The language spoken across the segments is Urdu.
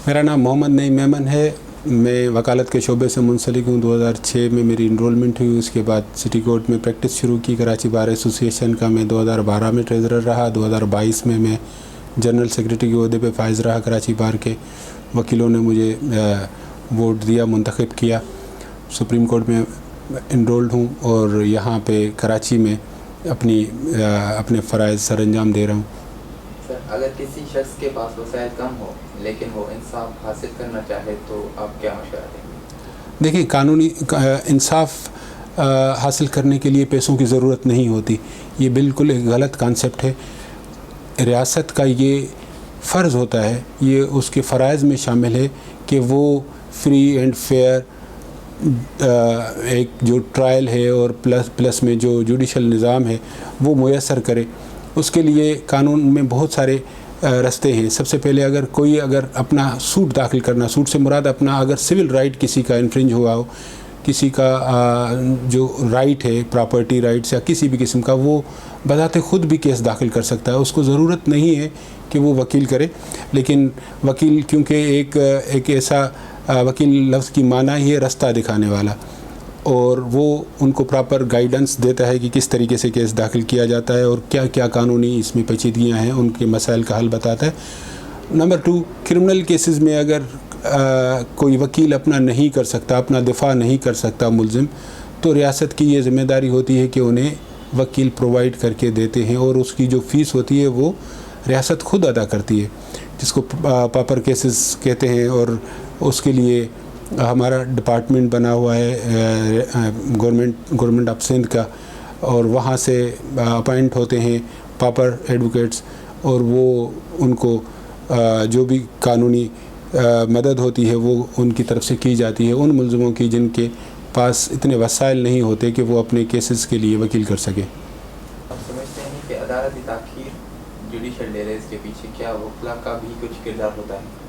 میرا نام محمد نعیم میمن ہے. میں وکالت کے شعبے سے منسلک ہوں. 2006 میں میری انرولمنٹ ہوئی. اس کے بعد سٹی کورٹ میں پریکٹس شروع کی. کراچی بار ایسوسیشن کا میں 2012 میں ٹریزرر رہا. 2022 میں جنرل سیکریٹری کے عہدے پہ فائز رہا. کراچی بار کے وکیلوں نے مجھے ووٹ دیا، منتخب کیا. سپریم کورٹ میں انرولڈ ہوں اور یہاں پہ کراچی میں اپنے فرائض سر انجام دے رہا ہوں. سر، اگر کسی شخص کے پاس وسائل کم ہو لیکن وہ انصاف حاصل کرنا چاہے تو آپ کیا مشورہ دیں گے؟ دیکھیں، قانونی انصاف حاصل کرنے کے لیے پیسوں کی ضرورت نہیں ہوتی. یہ بالکل ایک غلط کانسیپٹ ہے. ریاست کا یہ فرض ہوتا ہے، یہ اس کے فرائض میں شامل ہے کہ وہ فری اینڈ فیئر ایک جو ٹرائل ہے اور پلس میں جو جوڈیشل نظام ہے وہ میسر کرے. اس کے لیے قانون میں بہت سارے رستے ہیں. سب سے پہلے کوئی اپنا سوٹ داخل کرنا، سوٹ سے مراد اپنا اگر سول رائٹ کسی کا انفرنج ہوا ہو، کسی کا جو رائٹ ہے، پراپرٹی رائٹس یا کسی بھی قسم کا، وہ بذات خود بھی کیس داخل کر سکتا ہے. اس کو ضرورت نہیں ہے کہ وہ وکیل کرے. لیکن وکیل کیونکہ ایک ایسا وکیل لفظ کی معنی ہی ہے رستہ دکھانے والا، اور وہ ان کو پراپر گائیڈنس دیتا ہے کہ کس طریقے سے کیس داخل کیا جاتا ہے اور کیا کیا قانونی اس میں پیچیدگیاں ہیں، ان کے مسائل کا حل بتاتا ہے. نمبر 2، کرمنل کیسز میں اگر کوئی وکیل اپنا نہیں کر سکتا، اپنا دفاع نہیں کر سکتا ملزم، تو ریاست کی یہ ذمہ داری ہوتی ہے کہ انہیں وکیل پرووائڈ کر کے دیتے ہیں، اور اس کی جو فیس ہوتی ہے وہ ریاست خود ادا کرتی ہے، جس کو پاپر کیسز کہتے ہیں. اور اس کے لیے ہمارا ڈپارٹمنٹ بنا ہوا ہے گورنمنٹ آف سندھ کا، اور وہاں سے اپائنٹ ہوتے ہیں پاپر ایڈوکیٹس، اور وہ ان کو جو بھی قانونی مدد ہوتی ہے وہ ان کی طرف سے کی جاتی ہے، ان ملزموں کی جن کے پاس اتنے وسائل نہیں ہوتے کہ وہ اپنے کیسز کے لیے وکیل کر سکیں. ہم سمجھتے ہیں کہ عدالتی تاخیر جوڈیشل ڈیلیز کے پیچھے کیا وکلا کا بھی کچھ کردار ہوتا ہے؟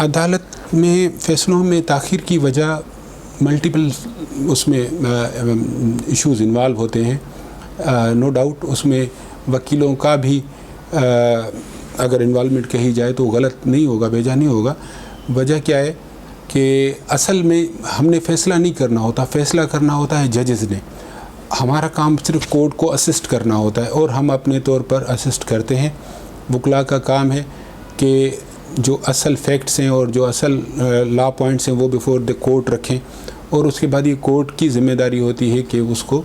عدالت میں فیصلوں میں تاخیر کی وجہ ملٹیپل اس میں ایشوز انوالو ہوتے ہیں. نو ڈاؤٹ اس میں وکیلوں کا بھی اگر انوالومنٹ کہی جائے تو غلط نہیں ہوگا، بیجا نہیں ہوگا. وجہ کیا ہے کہ اصل میں ہم نے فیصلہ نہیں کرنا ہوتا، فیصلہ کرنا ہوتا ہے ججز نے. ہمارا کام صرف کورٹ کو اسسٹ کرنا ہوتا ہے، اور ہم اپنے طور پر اسسٹ کرتے ہیں. وکلا کا کام ہے کہ جو اصل فیکٹس ہیں اور جو اصل لا پوائنٹس ہیں وہ بیفور دی کورٹ رکھیں، اور اس کے بعد یہ کورٹ کی ذمہ داری ہوتی ہے کہ اس کو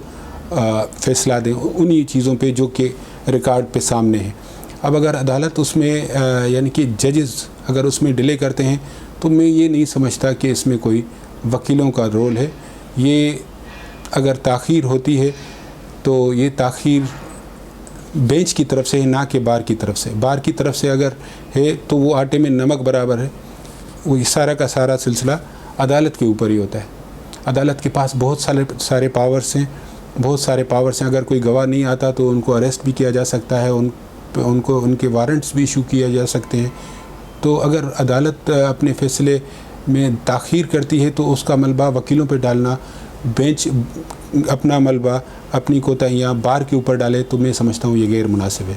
فیصلہ دیں انہی چیزوں پہ جو کہ ریکارڈ پہ سامنے ہیں. اب اگر عدالت اس میں یعنی کہ ججز اگر اس میں ڈیلے کرتے ہیں تو میں یہ نہیں سمجھتا کہ اس میں کوئی وکیلوں کا رول ہے. یہ اگر تاخیر ہوتی ہے تو یہ تاخیر بینچ کی طرف سے ہے، نہ کہ بار کی طرف سے. بار کی طرف سے اگر ہے تو وہ آٹے میں نمک برابر ہے. وہ سارا کا سارا سلسلہ عدالت کے اوپر ہی ہوتا ہے. عدالت کے پاس بہت سارے پاورس ہیں، بہت سارے پاورس ہیں. اگر کوئی گواہ نہیں آتا تو ان کو اریسٹ بھی کیا جا سکتا ہے، ان کے وارنٹس بھی ایشو کیا جا سکتے ہیں. تو اگر عدالت اپنے فیصلے میں تاخیر کرتی ہے تو اس کا ملبہ وکیلوں پہ ڈالنا، بینچ اپنا ملبہ، اپنی کوتاہیاں بار کے اوپر ڈالے، تو میں سمجھتا ہوں یہ غیر مناسب ہے.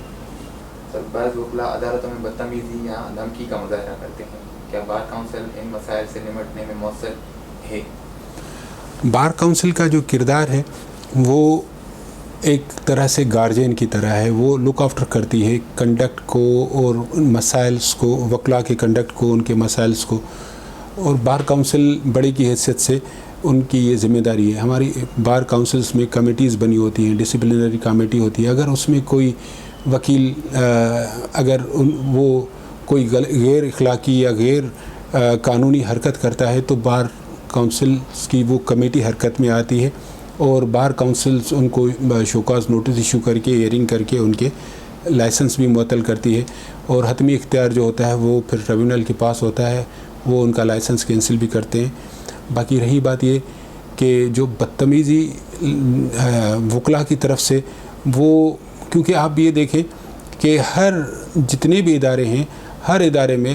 سر، بعض وکلا عدالتوں میں بدتمیزی یا دھمکی کا مظاہرہ کرتے ہیں. کیا بار کونسل ان مسائل سے نمٹنے میں مؤثر ہے؟ بار کونسل کا جو کردار ہے وہ ایک طرح سے گارجین کی طرح ہے. وہ لک آفٹر کرتی ہے کنڈکٹ کو اور مسائلس کو، وکلا کے کنڈکٹ کو، ان کے مسائلس کو. اور بار کونسل بڑے کی حیثیت سے ان کی یہ ذمہ داری ہے. ہماری بار کونسلس میں کمیٹیز بنی ہوتی ہیں، ڈسپلنری کمیٹی ہوتی ہے. اگر اس میں کوئی وکیل اگر وہ کوئی غیر اخلاقی یا غیر قانونی حرکت کرتا ہے تو بار کونسلس کی وہ کمیٹی حرکت میں آتی ہے، اور بار کونسلس ان کو شوکاز نوٹس ایشو کر کے، ایئرنگ کر کے ان کے لائسنس بھی معطل کرتی ہے. اور حتمی اختیار جو ہوتا ہے وہ پھر ٹریبیونل کے پاس ہوتا ہے، وہ ان کا لائسنس کینسل بھی کرتے ہیں. باقی رہی بات یہ کہ جو بدتمیزی وکلا کی طرف سے، وہ کیونکہ آپ یہ دیکھیں کہ جتنے بھی ادارے ہیں، ہر ادارے میں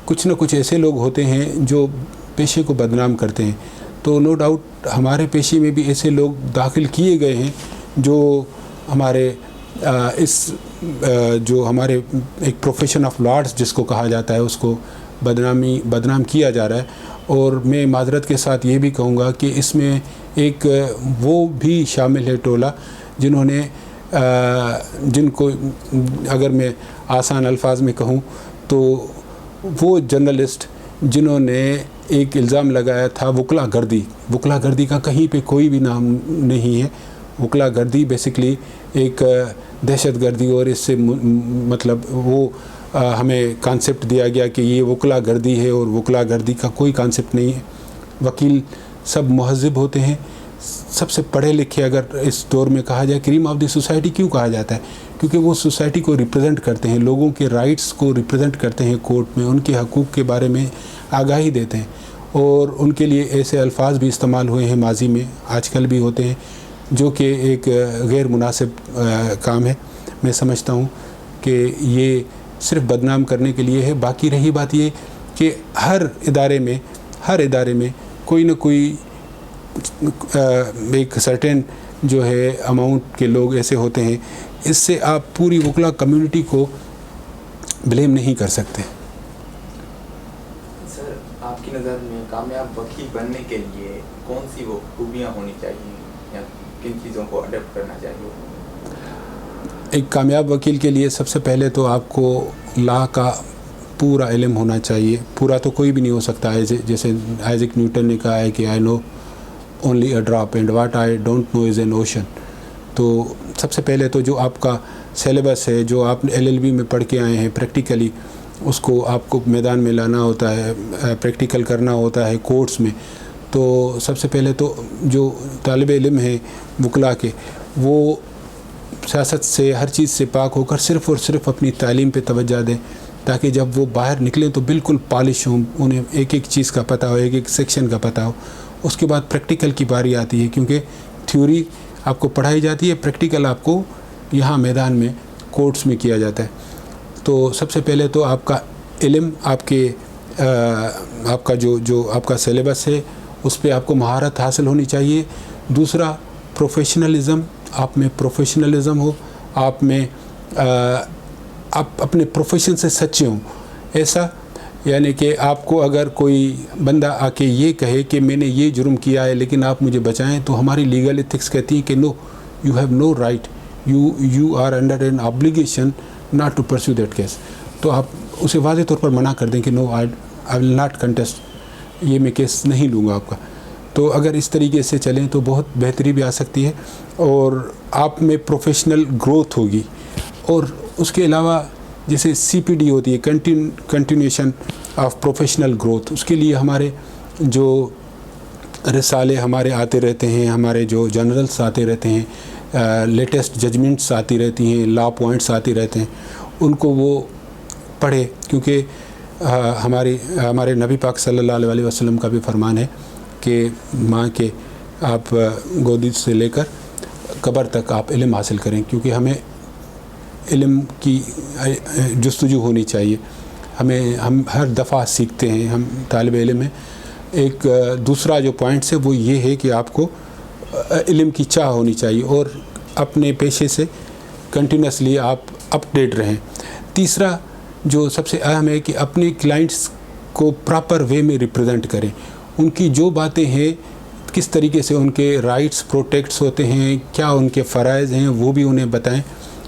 کچھ نہ کچھ ایسے لوگ ہوتے ہیں جو پیشے کو بدنام کرتے ہیں. تو نو ڈاؤٹ ہمارے پیشے میں بھی ایسے لوگ داخل کیے گئے ہیں جو ہمارے اس جو ہمارے ایک پروفیشن آف لارڈس جس کو کہا جاتا ہے اس کو بدنام کیا جا رہا ہے. اور میں معذرت کے ساتھ یہ بھی کہوں گا کہ اس میں ایک وہ بھی شامل ہے ٹولہ جنہوں نے جن کو اگر میں آسان الفاظ میں کہوں تو وہ جرنلسٹ جنہوں نے ایک الزام لگایا تھا وکلا گردی کا کہیں پہ کوئی بھی نام نہیں ہے. وکلا گردی بیسکلی ایک دہشت گردی اور اس سے مطلب وہ ہمیں کانسیپٹ دیا گیا کہ یہ وکلا گردی ہے اور وکلا گردی کا کوئی کانسیپٹ نہیں ہے. وکیل سب مہذب ہوتے ہیں, سب سے پڑھے لکھے. اگر اس دور میں کہا جائے کریم آف دی سوسائٹی کیوں کہا جاتا ہے؟ کیونکہ وہ سوسائٹی کو ریپرزینٹ کرتے ہیں, لوگوں کے رائٹس کو ریپرزینٹ کرتے ہیں کورٹ میں, ان کے حقوق کے بارے میں آگاہی دیتے ہیں. اور ان کے لیے ایسے الفاظ بھی استعمال ہوئے ہیں ماضی میں, آج کل بھی ہوتے ہیں, جو کہ ایک غیر مناسب کام ہے. میں سمجھتا ہوں کہ یہ صرف بدنام کرنے کے لیے ہے. باقی رہی بات یہ کہ ہر ادارے میں کوئی نہ کوئی ایک سرٹن جو ہے اماؤنٹ کے لوگ ایسے ہوتے ہیں, اس سے آپ پوری وکلا کمیونٹی کو بلیم نہیں کر سکتے. سر, آپ کی نظر میں کامیاب وکیل بننے کے لیے کون سی وہ خوبیاں ہونی چاہیے یا کن چیزوں کو اڈاپٹ کرنا چاہیے؟ ایک کامیاب وکیل کے لیے سب سے پہلے تو آپ کو لا کا پورا علم ہونا چاہیے. پورا تو کوئی بھی نہیں ہو سکتا ہے, جیسے آئزک نیوٹن نے کہا ہے کہ I know only a drop and what I don't know is an ocean. تو سب سے پہلے تو جو آپ کا سیلیبس ہے, جو آپ LLB میں پڑھ کے آئے ہیں پریکٹیکلی, اس کو آپ کو میدان میں لانا ہوتا ہے, پریکٹیکل کرنا ہوتا ہے کورٹس میں. تو سب سے پہلے تو جو طالب علم ہیں وکلا کے, وہ سیاست سے ہر چیز سے پاک ہو کر صرف اور صرف اپنی تعلیم پہ توجہ دیں, تاکہ جب وہ باہر نکلیں تو بالکل پالش ہوں, انہیں ایک ایک چیز کا پتہ ہو, ایک ایک سیکشن کا پتہ ہو. اس کے بعد پریکٹیکل کی باری آتی ہے, کیونکہ تھیوری آپ کو پڑھائی جاتی ہے, پریکٹیکل آپ کو یہاں میدان میں کورٹس میں کیا جاتا ہے. تو سب سے پہلے تو آپ کا علم, آپ کا جو آپ کا سیلیبس ہے اس پہ آپ کو مہارت حاصل ہونی چاہیے. دوسرا پروفیشنلزم, آپ میں پروفیشنلزم ہو, آپ میں آپ اپنے پروفیشن سے سچے ہوں. ایسا یعنی کہ آپ کو اگر کوئی بندہ آ کے یہ کہے کہ میں نے یہ جرم کیا ہے لیکن آپ مجھے بچائیں, تو ہماری لیگل ایتھکس کہتی ہیں کہ no, you have no right, you are under an obligation not to pursue that case. تو آپ اسے واضح طور پر منع کر دیں کہ نو, آئی ول ناٹ کنٹیسٹ, یہ میں کیس نہیں لوں گا آپ کا. تو اگر اس طریقے سے چلیں تو بہت بہتری بھی آ سکتی ہے, اور آپ میں پروفیشنل گروتھ ہوگی. اور اس کے علاوہ جیسے CPD ہوتی ہے, کنٹینیوشن آف پروفیشنل گروتھ, اس کے لیے ہمارے جو رسالے ہمارے آتے رہتے ہیں, ہمارے جو جنرلس آتے رہتے ہیں, لیٹسٹ ججمنٹس آتی رہتی ہیں, لا پوائنٹس آتے رہتے ہیں, ان کو وہ پڑھے. کیونکہ ہمارے نبی پاک صلی اللہ علیہ وسلم کا بھی فرمان ہے کہ ماں کے آپ گودی سے لے کر قبر تک آپ علم حاصل کریں, کیونکہ ہمیں علم کی جستجو ہونی چاہیے. ہم ہر دفعہ سیکھتے ہیں, ہم طالب علم ہیں. ایک دوسرا جو پوائنٹس ہے وہ یہ ہے کہ آپ کو علم کی چاہ ہونی چاہیے, اور اپنے پیشے سے کنٹینیوسلی آپ اپ ڈیٹ رہیں. تیسرا جو سب سے اہم ہے کہ اپنے کلائنٹس کو پراپر وے میں ریپرزینٹ کریں. ان کی جو باتیں ہیں, کس طریقے سے ان کے رائٹس پروٹیکٹس ہوتے ہیں, کیا ان کے فرائض ہیں, وہ بھی انہیں بتائیں.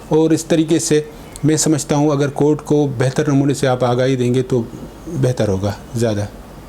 اور اس طریقے سے میں سمجھتا ہوں اگر کورٹ کو بہتر نمونے سے آپ آگاہی دیں گے تو بہتر ہوگا زیادہ.